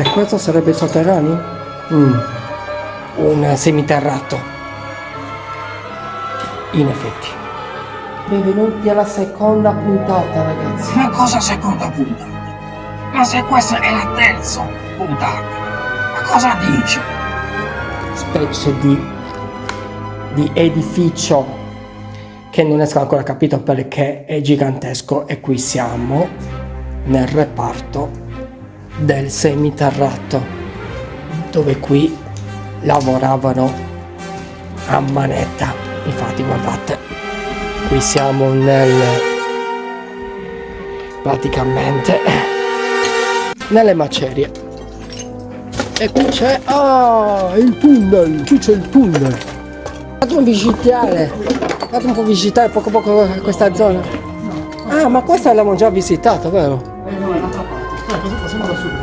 E questo sarebbe il sotterraneo? Un seminterrato. In effetti. Benvenuti alla seconda puntata, ragazzi. Ma cosa seconda puntata? Ma se questa è la terza puntata, ma cosa dici? Specie di edificio che non esco ancora capito perché è gigantesco, e qui siamo nel reparto del seminterrato, dove qui lavoravano a manetta. Infatti guardate, qui siamo praticamente nelle macerie, e qui c'è il tunnel, qui c'è il tunnel. Fate un po' visitare poco questa zona. Ah, ma questa l'abbiamo già visitata, vero? No, è l'altra parte. Così passiamo da subito.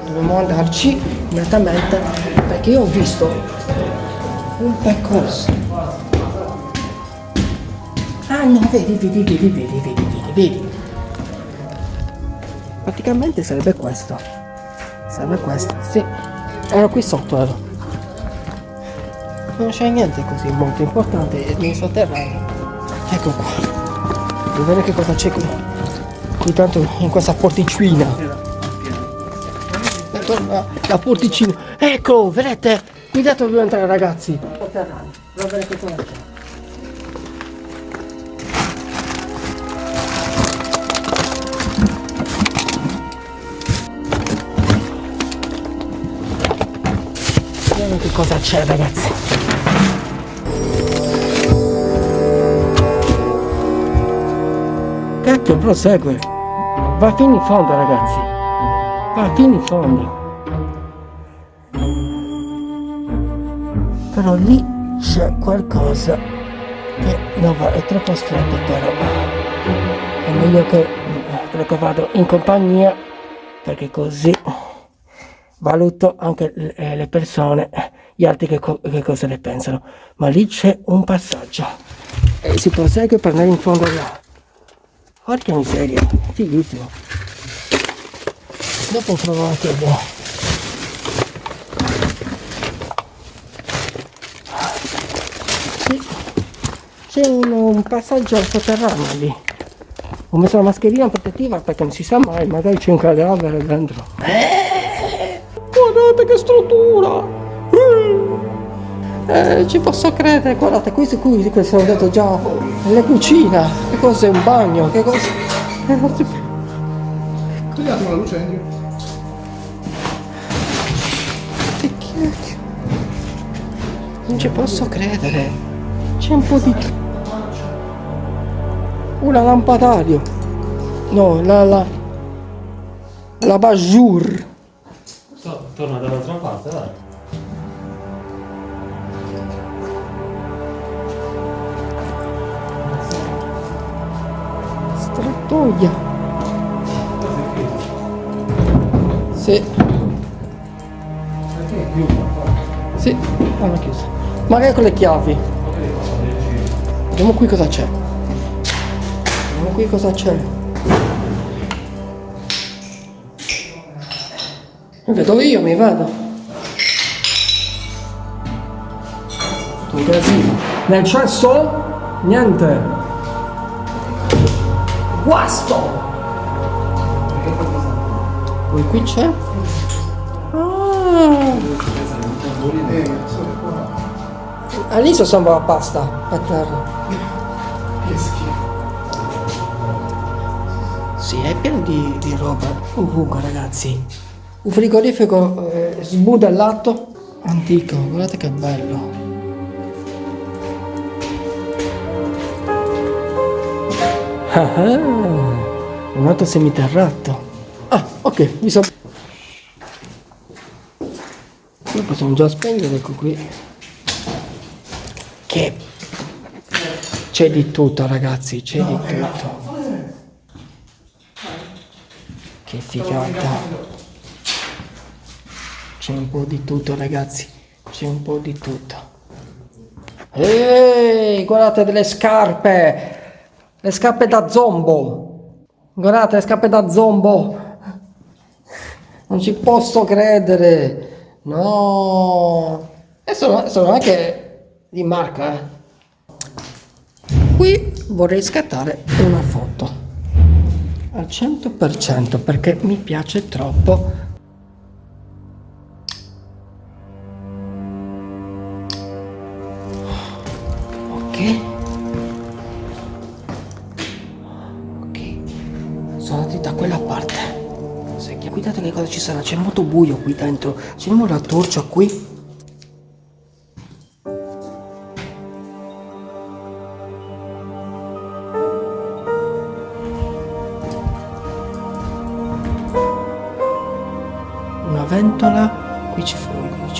Dobbiamo andarci immediatamente perché io ho visto un percorso. Ah no, vedi. Praticamente sarebbe questo. Sì. Ero qui sotto, Non c'è niente così molto importante nei sotterranei. Ecco qua. Devo vedere che cosa c'è qui tanto in questa porticina. La porticina. Ecco, vedete? Qui dentro dobbiamo entrare, ragazzi. Sotterranei. Devo vedere che cosa c'è. Vediamo che cosa c'è, ragazzi. Cacchio, prosegue. Va fino in fondo, ragazzi. Va fino in fondo. Però lì c'è qualcosa che non va, è troppo stretto, però è meglio che vado in compagnia, perché così valuto anche le persone, gli altri che cosa ne pensano. Ma lì c'è un passaggio e si prosegue per andare in fondo là. Porca miseria, fighissimo. Dopo provo anche boh. C'è un passaggio sotterraneo lì. Ho messo la mascherina protettiva perché non si sa mai, magari c'è un cadavere dentro. Guardate che struttura! Ci posso credere, guardate, questo ho detto già, la cucina, che cos'è un bagno, che cosa. Tagliate la luce, Andrew. Che cacchio? Non ci posso credere. C'è un po' di. Una lampadario. No, la bajour. Torna dall'altra parte, dai. Strettoia. Sì. Sì, hanno chiuso. Magari con le chiavi. Vediamo qui cosa c'è. Mi vedo io, mi vedo. Un casino. Nel cesso? Niente. Guasto! Poi qui c'è? All'inizio sembra la pasta a terra. Che schifo. Sì, è pieno di roba ovunque, ragazzi. Un frigorifero sbudellato antico, guardate che bello. Un altro semiterrato. Ah, ok, mi sono. Noi possiamo già spegnere con qui. Che c'è di tutto, ragazzi, c'è di tutto. Che figata. C'è un po' di tutto, ragazzi, c'è un po' di tutto. Ehi, guardate delle scarpe! Le scarpe da zombo! Guardate le scarpe da zombo! Non ci posso credere! No! E sono anche di marca, eh! Qui vorrei scattare una foto al 100% perché mi piace troppo. Ok, sono andati da quella parte. Guardate che cosa ci sarà, c'è molto buio qui dentro. Accendiamo la torcia qui. Una ventola, qui ci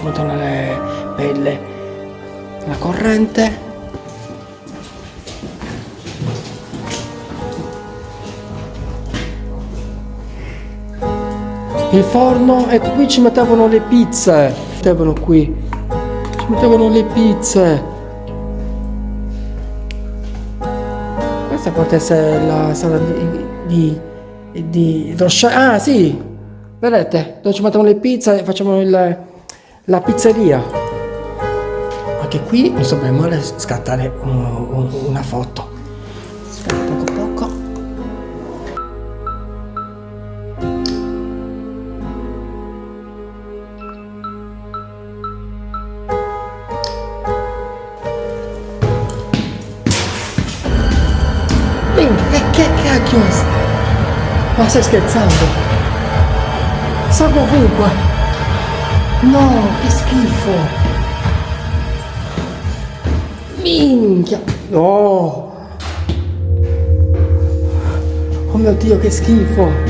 mettono le pelle, la corrente. Il forno, e qui ci mettevano le pizze. Ci mettevano le pizze. Questa potrebbe essere la sala di ah sì, vedete, dove ci mettono le pizze e facciamo la pizzeria. Anche qui non saprei male scattare una foto. Aspetta poco. Che cacchio è? Ma stai scherzando? Salgo ovunque. No, che schifo. Minchia. No. Oh mio Dio, che schifo.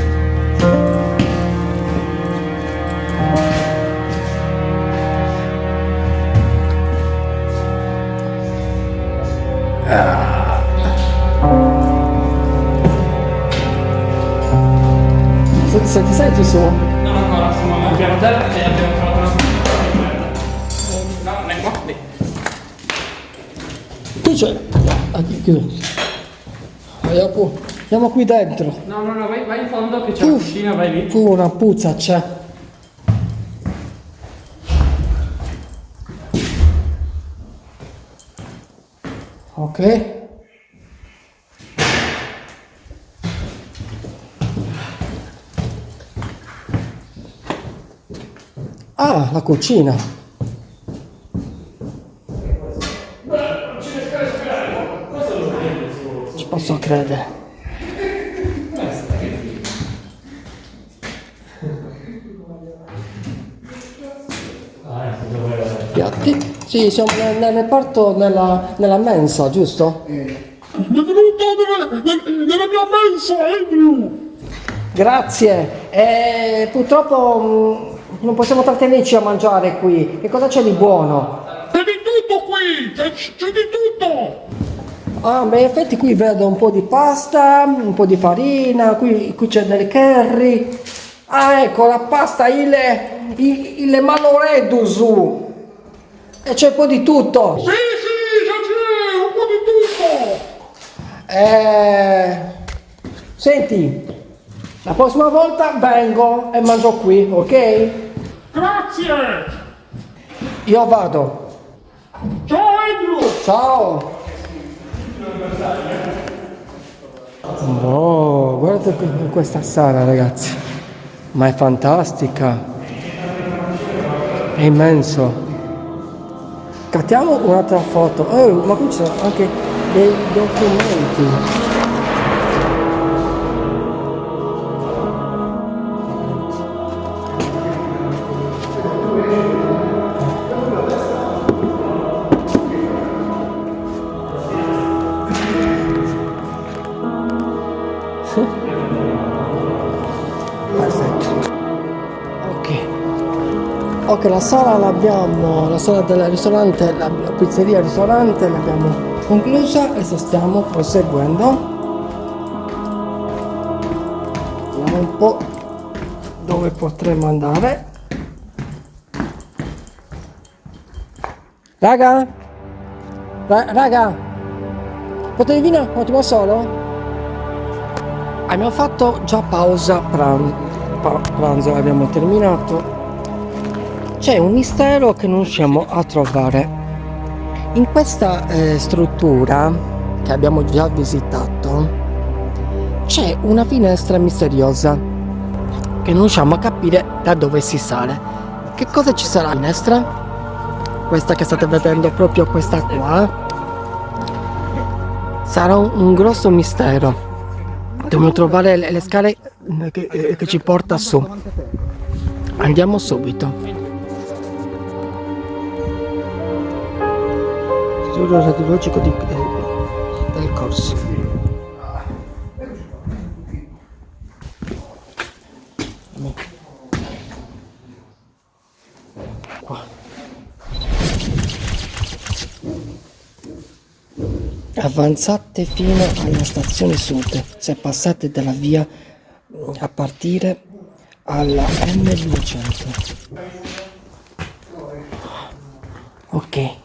Se ti senti su? Non ancora, siamo al piano terra e abbiamo trovato una soluzione. No, non è qua, lì. Qui c'è. Chiuso. Andiamo qui dentro. No, vai in fondo che c'è la cucina, vai lì. Una puzza c'è. Ok. Ah, la cucina. Ci posso credere. Piatti? Sì, siamo nel reparto nella mensa, giusto? Benvenuto nella mia mensa, Andrew! Grazie. Purtroppo non possiamo trattenerci a mangiare qui. Che cosa c'è di buono? C'è di tutto qui! C'è di tutto! Ah, beh, in effetti qui vedo un po' di pasta, un po' di farina, qui c'è del curry. Ah, ecco, la pasta, il maloredusu. E c'è un po' di tutto. Sì, c'è un po' di tutto! Senti, la prossima volta vengo e mangio qui, ok? Grazie! Io vado. Ciao, Andrew! Ciao! Oh, guardate questa sala, ragazzi. Ma è fantastica. È immenso. Cattiamo un'altra foto. Oh, ma qui ci sono anche dei documenti. Perfetto. Ok. Ok, la sala l'abbiamo, la sala del ristorante, la pizzeria ristorante l'abbiamo conclusa. Adesso stiamo proseguendo. Vediamo un po' dove potremmo andare. Raga? Raga? Potevi venire un attimo solo? Abbiamo fatto già pausa pranzo, abbiamo terminato. C'è un mistero che non riusciamo a trovare. In questa struttura che abbiamo già visitato c'è una finestra misteriosa che non riusciamo a capire da dove si sale. Che cosa ci sarà alla finestra? Questa che state vedendo, proprio questa qua, sarà un grosso mistero. Dobbiamo trovare le scale che ci porta su. Andiamo subito. Studio radiologico del corso. Qua. Avanzate fino alla stazione sud, se passate dalla via a partire alla M200. Ok.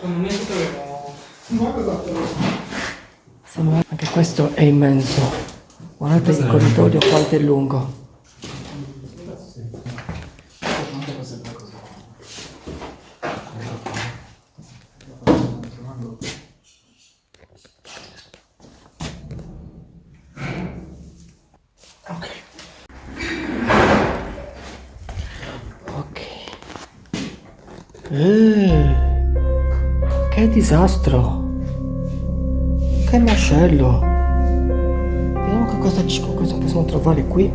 Secondo me troviamo... Anche questo è immenso. Guardate il corridoio quanto è lungo. Che disastro! Che macello! Vediamo che cosa possiamo trovare qui.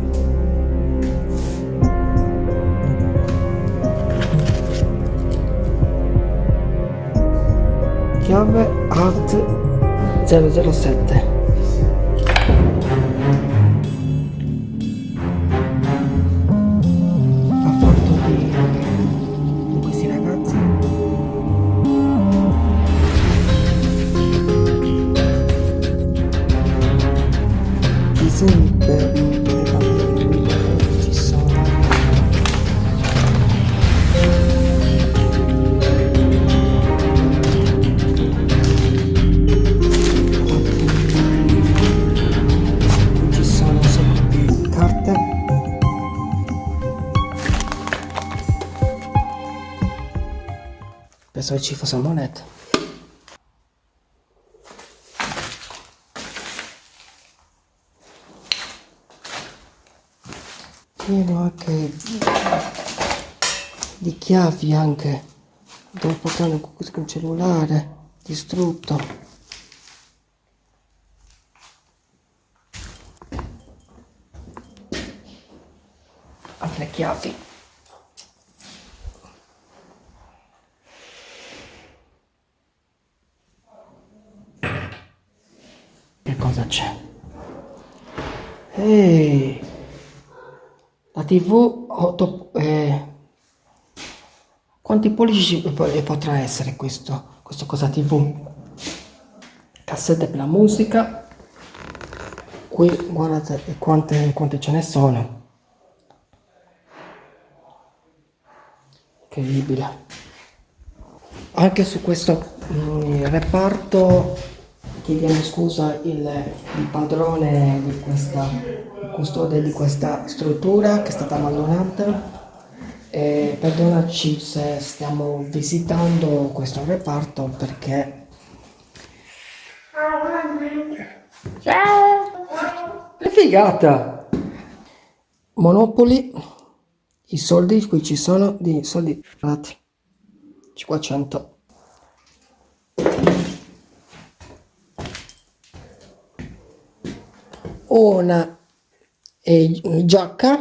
Chiave AD 007. Per i bambini qui ci sono. Ci sono un sacco di carte. Pensavo ci fosse una moneta. Pieno anche di chiavi, anche dove portare un cellulare distrutto. Altre chiavi. Che cosa c'è? Ehi! La TV quanti pollici potrà essere questo cosa TV? Cassette per la musica. Qui guardate quante ce ne sono. Incredibile. Anche su questo reparto chiediamo scusa il padrone di il custode di questa struttura che è stata abbandonata, e perdonaci se stiamo visitando questo reparto perché che figata! Monopoli, i soldi qui ci sono di soldi 500. Una giacca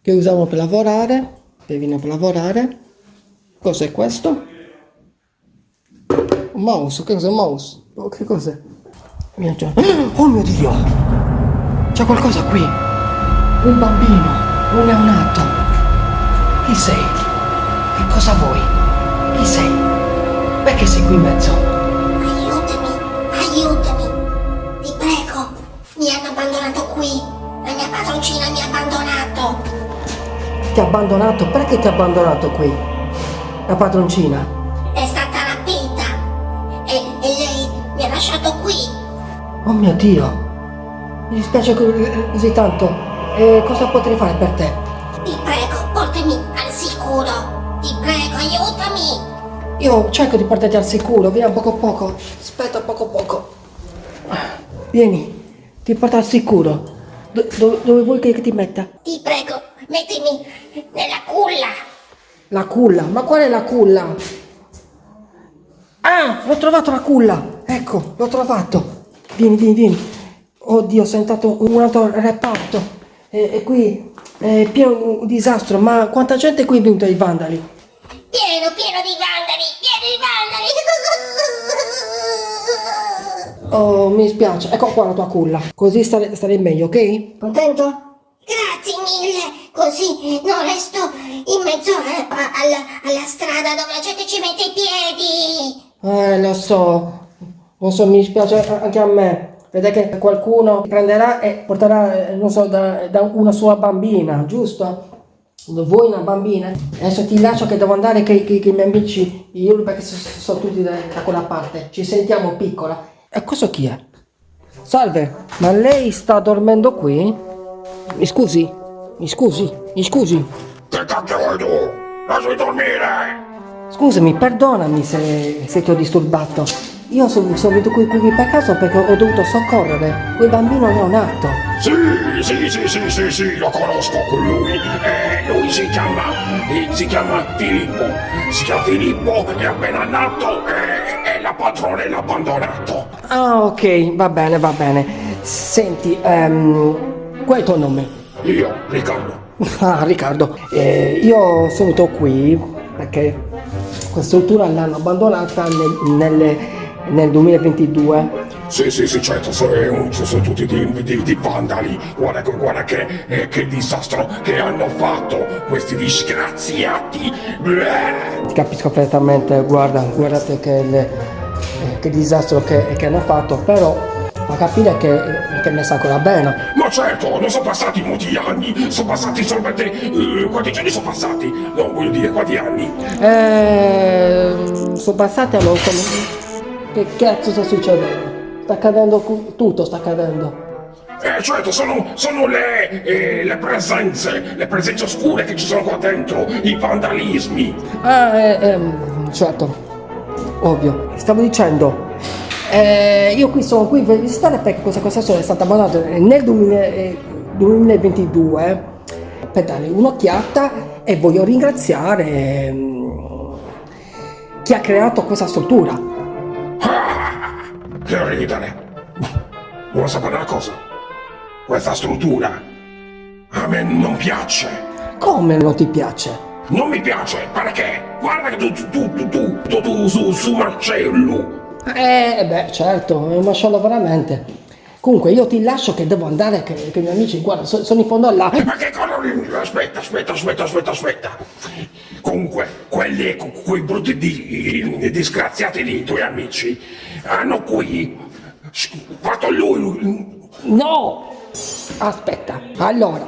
che usiamo per lavorare, per venire per lavorare. Cos'è questo? Un mouse, che cos'è un mouse? Oh, che cos'è? Oh mio Dio! C'è qualcosa qui! Un bambino, un neonato. Chi sei? Che cosa vuoi? Chi sei? Perché sei qui in mezzo? Aiutami, ti prego. Mi hanno abbandonato qui. La mia padroncina mi ha abbandonato. Ti ha abbandonato? Perché ti ha abbandonato qui? La padroncina? È stata rapita. E lei mi ha lasciato qui. Oh mio Dio! Mi dispiace così tanto. Cosa potrei fare per te? Ti prego, portami al sicuro. Ti prego, aiutami. Io cerco di portarti al sicuro, vieni poco a poco. Aspetta poco. Vieni, ti porto al sicuro. Dove vuoi che ti metta? Ti prego, mettimi nella culla. La culla? Ma qual è la culla? Ah, l'ho trovato la culla! Ecco, l'ho trovato. Vieni. Oddio, sono entrato in un altro reparto. E qui è pieno un disastro. Ma quanta gente qui è venuta ai vandali? Pieno di vandali. Oh, mi spiace. Ecco qua la tua culla. Così starei meglio, ok? Contento? Grazie mille, così non resto in mezzo alla strada dove la gente ci mette i piedi. Lo so, mi spiace anche a me. Vede che qualcuno prenderà e porterà, non so, da una sua bambina, giusto? Vuoi una bambina? Adesso ti lascio che devo andare che i miei amici, io perché sono tutti da quella parte. Ci sentiamo piccola. E questo chi è? Salve, ma lei sta dormendo qui? Mi scusi? Che cacchio vuoi tu? Lasci dormire! Scusami, perdonami se ti ho disturbato. Io sono venuto qui per caso perché ho dovuto soccorrere quel bambino neonato. Sì, lo conosco con lui. Lui si chiama Filippo. È appena nato e la padrona l'ha abbandonato. Ah, ok, va bene. Senti, qual è il tuo nome? Io, Riccardo. Ah, Riccardo, io sono venuto qui perché questa struttura l'hanno abbandonata nel 2022. Sì, certo, sono tutti di vandali. Guarda che disastro che hanno fatto questi disgraziati. Ti capisco perfettamente, guardate che disastro che hanno fatto, però fa capire che ne sa ancora bene. Ma certo, non sono passati molti anni, sono passati solamente... quanti giorni sono passati? Non voglio dire quanti anni. Sono passati a non so... Che cazzo sta succedendo? Sta cadendo tutto, sta cadendo. Certo, sono le presenze oscure che ci sono qua dentro, i vandalismi. Certo, ovvio. Stavo dicendo, io sono qui per visitare perché questa costruzione è stata abbandonata nel 2022 per dare un'occhiata e voglio ringraziare chi ha creato questa struttura. Che ridere! Vuoi sapere una cosa? Questa struttura a me non piace. Come non ti piace? Non mi piace, perché? Guarda che tu su Marcello. Certo, è un macello veramente. Comunque io ti lascio che devo andare, che i miei amici, guarda, sono in fondo là. Ma che cosa? Aspetta. Comunque, quei brutti disgraziati di tuoi amici hanno qui fatto lui. No! Aspetta, allora,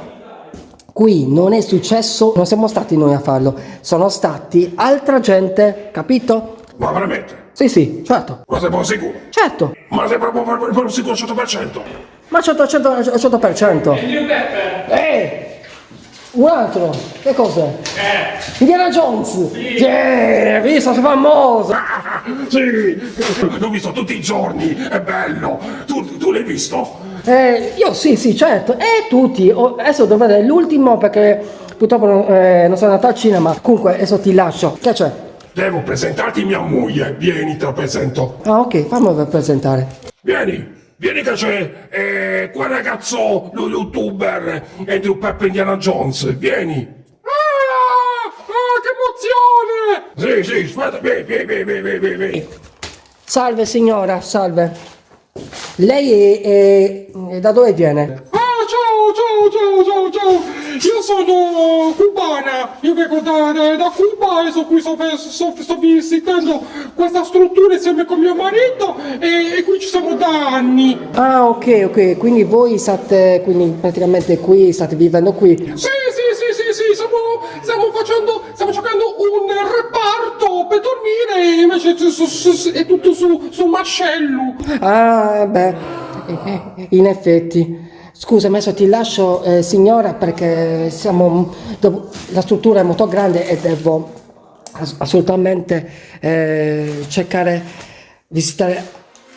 qui non è successo, non siamo stati noi a farlo, sono stati altra gente, capito? Ma veramente? Sì, certo. Ma sei proprio sicuro? Certo, Ma sei proprio sicuro al 100%? ma 100%. Il Pepper. Un altro, che cos'è? Indiana Jones! Sì, visto, sei famoso! Sì, l'ho visto tutti i giorni, è bello. Tu l'hai visto? Io sì, certo, e tutti. Adesso devo vedere l'ultimo perché purtroppo non sono andato al cinema. Comunque, adesso ti lascio. Che c'è? Devo presentarti mia moglie. Vieni, te la presento. Ah, ok, fammi presentare. Vieni che c'è quel ragazzo, lo youtuber, Andrew Pepper Indiana Jones. Vieni. Che emozione! Sì, aspetta, vieni. Salve signora, salve. Lei è da dove viene? Ciao, io sono cubana, io vengo da Cuba e qui sto visitando questa struttura insieme con mio marito e qui ci siamo da anni. Ah, ok, quindi voi state, quindi praticamente qui, state vivendo qui. Sì, stiamo cercando un reparto per dormire e invece è tutto su macello. Ah, beh, in effetti. Scusa, adesso ti lascio, signora, perché la struttura è molto grande e devo assolutamente cercare, visitare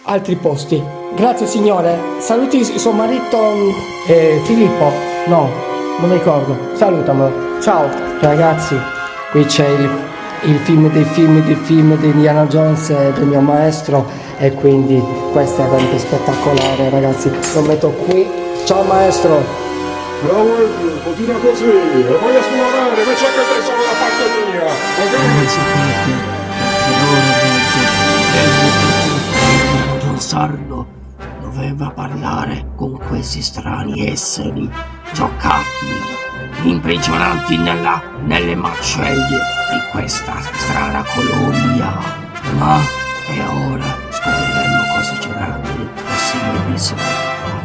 altri posti. Grazie, signore. Saluti suo marito Filippo. No, non mi ricordo. Salutamelo. Ciao, ragazzi. Qui c'è il film di Indiana Jones del mio maestro e quindi questo è veramente spettacolare, ragazzi. Lo metto qui. Ciao maestro. Bravo, continua così e vai a esplorare, invece che te sono da parte mia, Come sapete, per Don Sardo doveva parlare con questi strani esseri giocattoli, imprigionati nelle macerie di questa strana colonia. Ma è ora scopriremo cosa c'era nel prossimo episodio.